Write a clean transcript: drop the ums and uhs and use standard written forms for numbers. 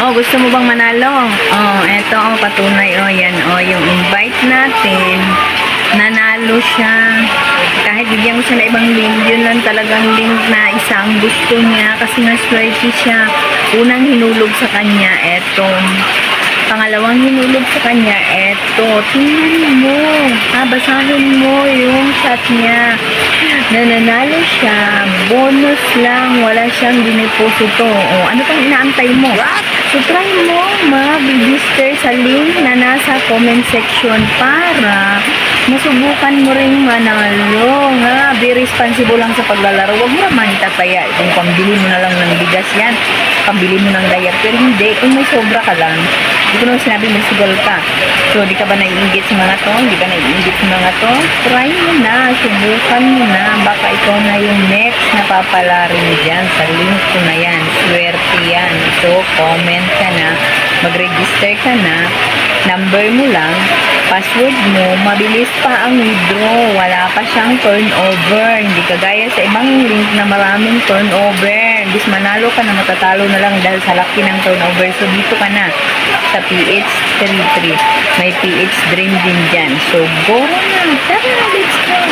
Oh, gusto mo bang manalo? Oh, eto ang patunay. Oh, yan. Oh, yung invite natin. Nanalo siya. Kahit bigyan mo siya na ibang link, yun lang talagang link na isang gusto niya kasi naswerte siya. Unang hinulog sa kanya, eto. Pangalawang hinulog sa kanya, eto. Tingnan mo. Basahin mo yung chat niya. Nananalo siya. Bonus lang. Wala siyang diniposito. O, ano pang inaantay mo? So, try mo mag-register sa link na nasa comment section para masubukan mo rin manalo. Be responsible lang sa paglalaro. Huwag mo naman itataya. Kung pambili mo na lang ng bigas yan, pambili mo ng diaper. Hindi. Kung may sobra ka lang, hindi ko naman sinabi may sugal ka. So, di ka ba naiingit sa mga to? Hindi ka naiingit sa mga to? Try mo na. Subukan mo na. Baka ikaw na yung next na papalarin dyan sa link ko na yan. Swerte yan. So, comment ka na. Mag-register ka na. Number mo lang. Password mo. Mabilis pa ang withdraw. Wala pa siyang turnover. Hindi kagaya sa ibang link na maraming turnover. Bis manalo ka na, matatalo na lang dahil sa laki ng turnover. So, dito ka na sa PH33. May PH Dream din dyan. So, go na. Tara, let's go.